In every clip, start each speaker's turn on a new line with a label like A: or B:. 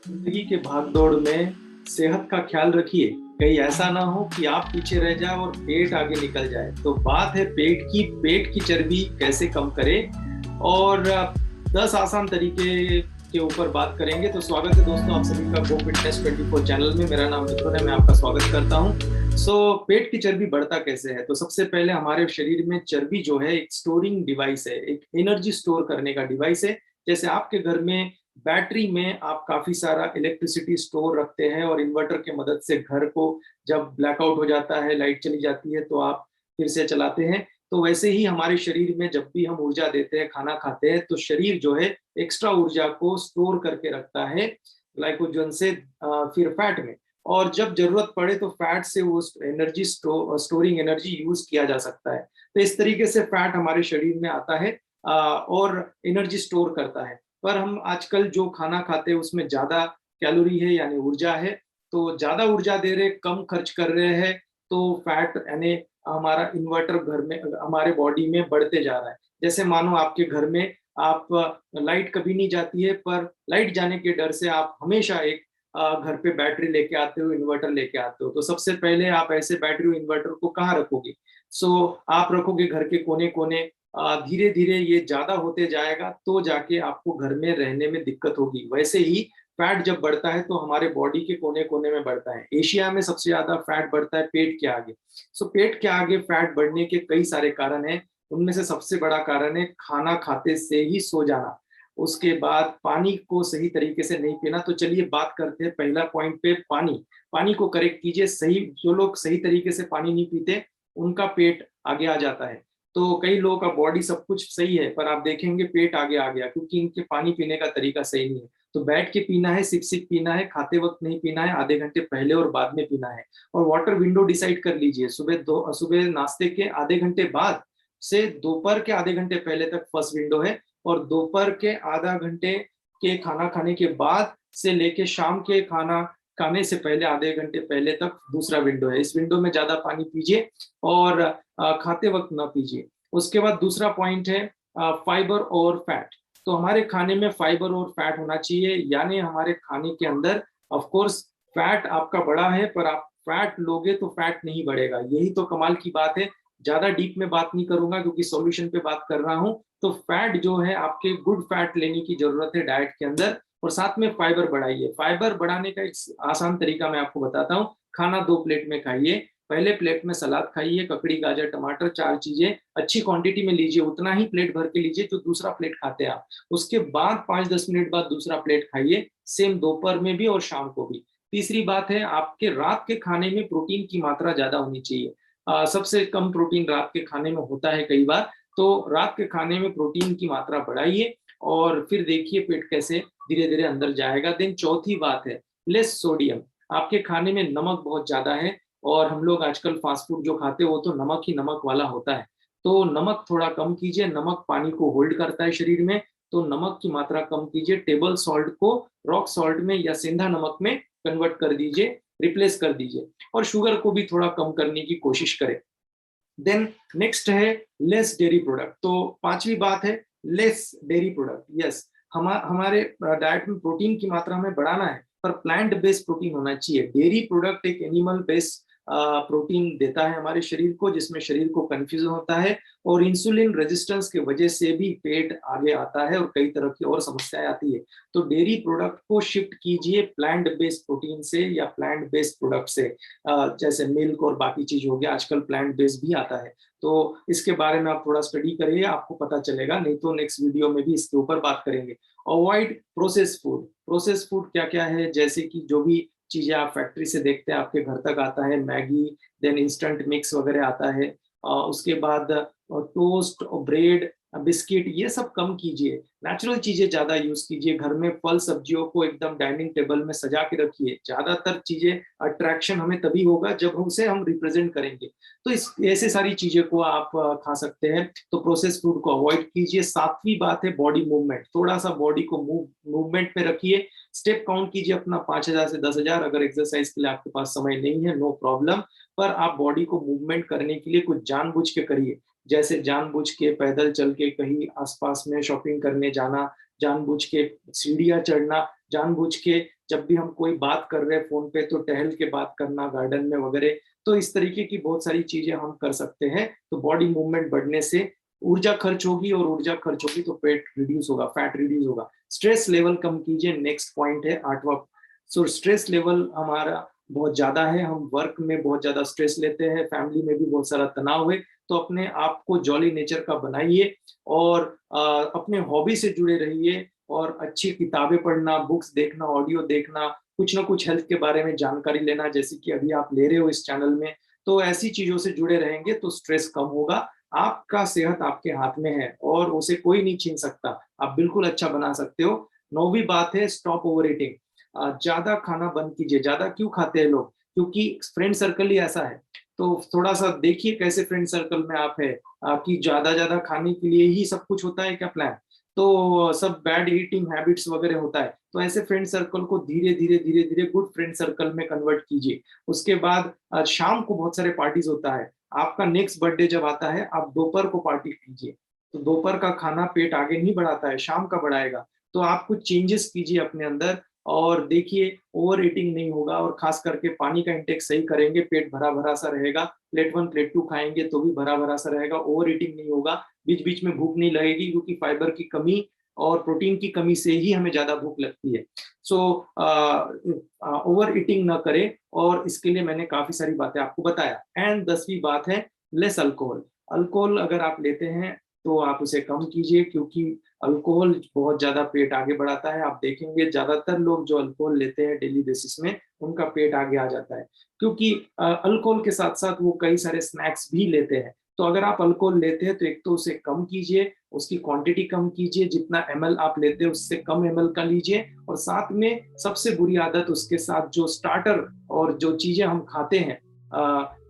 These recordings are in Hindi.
A: जिंदगी के भागदौड़ में सेहत का ख्याल रखिए। कहीं ऐसा ना हो कि आप पीछे रह जाए और पेट आगे निकल जाए। तो बात है पेट की चर्बी कैसे कम करें, और 10 आसान तरीके के ऊपर बात करेंगे। तो स्वागत है दोस्तों आप सभी का गो फिटनेस 24 चैनल में। मेरा नाम मिथुन है, मैं आपका स्वागत करता हूं। पेट की चर्बी बढ़ता कैसे है? तो सबसे पहले हमारे शरीर में चर्बी जो है एक स्टोरिंग डिवाइस है, एक एनर्जी स्टोर करने का डिवाइस है। जैसे आपके घर में बैटरी में आप काफी सारा इलेक्ट्रिसिटी स्टोर रखते हैं और इन्वर्टर के मदद से घर को जब ब्लैकआउट हो जाता है, लाइट चली जाती है, तो आप फिर से चलाते हैं। तो वैसे ही हमारे शरीर में जब भी हम ऊर्जा देते हैं, खाना खाते हैं, तो शरीर जो है एक्स्ट्रा ऊर्जा को स्टोर करके रखता है ग्लाइकोजन से, फिर फैट में। और जब जरूरत पड़े तो फैट से वो एनर्जी स्टोरिंग एनर्जी यूज किया जा सकता है। तो इस तरीके से फैट हमारे शरीर में आता है और एनर्जी स्टोर करता है। पर हम आजकल जो खाना खाते हैं उसमें ज्यादा कैलोरी है, यानी ऊर्जा है। तो ज्यादा ऊर्जा दे रहे, कम खर्च कर रहे हैं, तो फैट यानी हमारा इन्वर्टर घर में हमारे बॉडी में बढ़ते जा रहा है। जैसे मानो आपके घर में आप लाइट कभी नहीं जाती है, पर लाइट जाने के डर से आप हमेशा एक घर पे बैटरी लेके आते हो, इन्वर्टर लेके आते हो। तो सबसे पहले आप ऐसे बैटरी और इन्वर्टर को कहाँ रखोगे? आप रखोगे घर के कोने कोने। धीरे धीरे ये ज्यादा होते जाएगा तो जाके आपको घर में रहने में दिक्कत होगी। वैसे ही फैट जब बढ़ता है तो हमारे बॉडी के कोने कोने में बढ़ता है। एशिया में सबसे ज्यादा फैट बढ़ता है पेट के आगे। पेट के आगे फैट बढ़ने के कई सारे कारण हैं। उनमें से सबसे बड़ा कारण है खाना खाते से ही सो जाना। उसके बाद पानी को सही तरीके से नहीं पीना। तो चलिए बात करते हैं पहला पॉइंट पे, पानी। पानी को करेक्ट कीजिए। सही, जो लोग सही तरीके से पानी नहीं पीते उनका पेट आगे आ जाता है। तो कई लोगों का बॉडी सब कुछ सही है, पर आप देखेंगे पेट आगे आ गया क्योंकि इनके पानी पीने का तरीका सही नहीं है। तो बैठ के पीना है, सिप सिप पीना है, खाते वक्त नहीं पीना है, आधे घंटे पहले और बाद में पीना है। और वाटर विंडो डिसाइड कर लीजिए। सुबह नाश्ते के आधे घंटे बाद से दोपहर के आधे घंटे पहले तक फर्स्ट विंडो है, और दोपहर के आधा घंटे के खाना खाने के बाद से लेके शाम के खाना खाने से पहले आधे घंटे पहले तक दूसरा विंडो है। इस विंडो में ज्यादा पानी पीजिए और खाते वक्त ना पीजिए। उसके बाद दूसरा पॉइंट है फाइबर और फैट। तो हमारे खाने में फाइबर और फैट होना चाहिए, यानी हमारे खाने के अंदर ऑफ कोर्स फैट आपका बड़ा है, पर आप फैट लोगे तो फैट नहीं बढ़ेगा। यही तो कमाल की बात है। ज्यादा डीप में बात नहीं करूंगा क्योंकि सॉल्यूशन पे बात कर रहा हूं। तो फैट जो है, आपके गुड फैट लेने की जरूरत है डाइट के अंदर, और साथ में फाइबर बढ़ाइए। फाइबर बढ़ाने का एक आसान तरीका मैं आपको बताता हूँ। खाना 2 प्लेट में खाइए। पहले प्लेट में सलाद खाइए, ककड़ी गाजर टमाटर, 4 चीजें अच्छी क्वांटिटी में लीजिए। उतना ही प्लेट भर के लीजिए जो दूसरा प्लेट खाते हैं आप। उसके बाद 5-10 मिनट बाद दूसरा प्लेट खाइए, सेम दोपहर में भी और शाम को भी। तीसरी बात है, आपके रात के खाने में प्रोटीन की मात्रा ज्यादा होनी चाहिए। सबसे कम प्रोटीन रात के खाने में होता है कई बार। तो रात के खाने में प्रोटीन की मात्रा बढ़ाइए और फिर देखिए पेट कैसे धीरे धीरे अंदर जाएगा। देन चौथी बात है लेस सोडियम। आपके खाने में नमक बहुत ज्यादा है, और हम लोग आजकल फास्ट फूड जो खाते हैं वो तो नमक ही नमक वाला होता है। तो नमक थोड़ा कम कीजिए। नमक पानी को होल्ड करता है शरीर में, तो नमक की मात्रा कम कीजिए। टेबल सॉल्ट को रॉक सॉल्ट में या सेंधा नमक में कन्वर्ट कर दीजिए, रिप्लेस कर दीजिए। और शुगर को भी थोड़ा कम करने की कोशिश करें। देन नेक्स्ट है लेस डेयरी प्रोडक्ट। तो पांचवी बात है लेस डेयरी प्रोडक्ट। यस, हमारे डाइट में प्रोटीन की मात्रा में बढ़ाना है, पर प्लांट बेस्ड प्रोटीन होना चाहिए। डेयरी प्रोडक्ट एक एनिमल बेस्ड प्रोटीन देता है हमारे शरीर को, जिसमें शरीर को कंफ्यूजन होता है, और इंसुलिन रेजिस्टेंस की वजह से भी पेट आगे आता है और कई तरह की और समस्याएं आती है। तो डेयरी प्रोडक्ट को शिफ्ट कीजिए प्लांट बेस्ड प्रोटीन से या प्लांट बेस्ड प्रोडक्ट से। जैसे मिल्क और बाकी चीज हो गया, आजकल प्लांट बेस्ड भी आता है। तो इसके बारे में आप थोड़ा स्टडी करिए, आपको पता चलेगा। नहीं तो नेक्स्ट वीडियो में भी इसके ऊपर बात करेंगे। Avoid process food. Process food क्या क्या है? जैसे कि जो भी चीजें आप फैक्ट्री से देखते हैं आपके घर तक आता है, मैगी, देन इंस्टेंट मिक्स वगैरह आता है। उसके बाद टोस्ट और ब्रेड, बिस्किट, ये सब कम कीजिए। नेचुरल चीजें ज्यादा यूज कीजिए। घर में फल सब्जियों को एकदम डाइनिंग टेबल में सजा के रखिए। ज्यादातर चीजें अट्रैक्शन हमें तभी होगा जब उसे हम रिप्रेजेंट करेंगे। तो इस ऐसे सारी चीजें को आप खा सकते हैं। तो प्रोसेस फूड को अवॉइड कीजिए। सातवीं बात है बॉडी मूवमेंट। थोड़ा सा बॉडी को मूवमेंट में रखिए। स्टेप काउंट कीजिए अपना 5,000 से 10,000। अगर एक्सरसाइज के लिए आपके पास समय नहीं है, नो प्रॉब्लम, पर आप बॉडी को मूवमेंट करने के लिए कुछ जानबूझ के करिए। जैसे जानबूझ के पैदल चल के कहीं आसपास में शॉपिंग करने जाना, जानबूझ के सीढ़ियां चढ़ना, जानबूझ के जब भी हम कोई बात कर रहे हैं फोन पे तो टहल के बात करना गार्डन में वगैरह। तो इस तरीके की बहुत सारी चीजें हम कर सकते हैं। तो बॉडी मूवमेंट बढ़ने से ऊर्जा खर्च होगी, और ऊर्जा खर्च होगी तो पेट रिड्यूस होगा, फैट रिड्यूस होगा। स्ट्रेस लेवल कम कीजिए, नेक्स्ट पॉइंट है 8वां। सो स्ट्रेस लेवल हमारा बहुत ज्यादा है, हम वर्क में बहुत ज्यादा स्ट्रेस लेते हैं, फैमिली में भी बहुत सारा तनाव है। तो अपने आप को जॉली नेचर का बनाइए, और अपने हॉबी से जुड़े रहिए, और अच्छी किताबें पढ़ना, बुक्स देखना, ऑडियो देखना, कुछ ना कुछ हेल्थ के बारे में जानकारी लेना, जैसे कि अभी आप ले रहे हो इस चैनल में। तो ऐसी चीजों से जुड़े रहेंगे तो स्ट्रेस कम होगा। आपका सेहत आपके हाथ में है और उसे कोई नहीं छीन सकता, आप बिल्कुल अच्छा बना सकते हो। 9वीं बात है स्टॉप ओवर ईटिंग। ज्यादा खाना बंद कीजिए। ज्यादा क्यों खाते हैं लोग? क्योंकि फ्रेंड सर्कल ही ऐसा है। तो थोड़ा सा देखिए कैसे फ्रेंड सर्कल में आप है, कि ज्यादा ज्यादा खाने के लिए ही सब कुछ होता है क्या प्लान? तो सब बैड ईटिंग हैबिट्स वगैरह होता है। तो ऐसे फ्रेंड सर्कल को धीरे धीरे धीरे धीरे गुड फ्रेंड सर्कल में कन्वर्ट कीजिए। उसके बाद शाम को बहुत सारे पार्टीज होता है। आपका नेक्स्ट बर्थडे जब आता है, आप दोपहर को पार्टी कीजिए। तो दोपहर का खाना पेट आगे नहीं बढ़ाता है, शाम का बढ़ाएगा। तो आप कुछ चेंजेस कीजिए अपने अंदर, और देखिए ओवर ईटिंग नहीं होगा। और खास करके पानी का इंटेक सही करेंगे, पेट भरा भरा सा रहेगा। प्लेट 1 प्लेट 2 खाएंगे तो भी भरा भरा सा रहेगा, ओवर ईटिंग नहीं होगा। बीच बीच में भूख नहीं लगेगी, क्योंकि फाइबर की कमी और प्रोटीन की कमी से ही हमें ज्यादा भूख लगती है। सो ओवर ईटिंग ना करें, और इसके लिए मैंने काफी सारी बातें आपको बताया। एंड 10वीं बात है लेस अल्कोहल। अल्कोहल अगर आप लेते हैं तो आप उसे कम कीजिए, क्योंकि अल्कोहल बहुत ज्यादा पेट आगे बढ़ाता है। आप देखेंगे ज्यादातर लोग जो अल्कोहल लेते हैं डेली बेसिस में, उनका पेट आगे आ जाता है, क्योंकि अल्कोहल के साथ साथ वो कई सारे स्नैक्स भी लेते हैं। तो अगर आप अल्कोहल लेते हैं तो एक तो उसे कम कीजिए, उसकी क्वांटिटी कम कीजिए, जितना ml आप लेते हैं उससे कम ml का लीजिए। और साथ में सबसे बुरी आदत उसके साथ जो स्टार्टर और जो चीजें हम खाते हैं,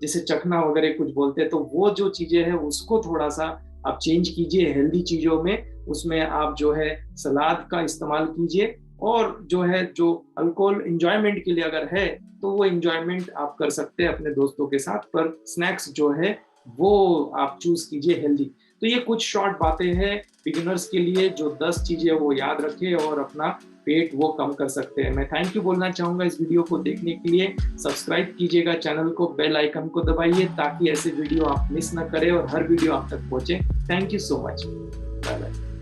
A: जैसे चखना वगैरह कुछ बोलते हैं, तो वो जो चीजें हैं उसको थोड़ा सा आप चेंज कीजिए हेल्दी चीजों में। उसमें आप जो है सलाद का इस्तेमाल कीजिए, और जो है जो अल्कोहल इंजॉयमेंट के लिए अगर है तो वो इंजॉयमेंट आप कर सकते हैं अपने दोस्तों के साथ, पर स्नैक्स जो है वो आप चूज कीजिए हेल्दी। तो ये कुछ शॉर्ट बातें हैं बिगिनर्स के लिए, जो 10 चीजें वो याद रखें और अपना पेट वो कम कर सकते हैं। मैं थैंक यू बोलना चाहूंगा इस वीडियो को देखने के लिए। सब्सक्राइब कीजिएगा चैनल को, बेल आइकन को दबाइए, ताकि ऐसे वीडियो आप मिस ना करें और हर वीडियो आप तक पहुंचे। Thank you so much. Bye bye.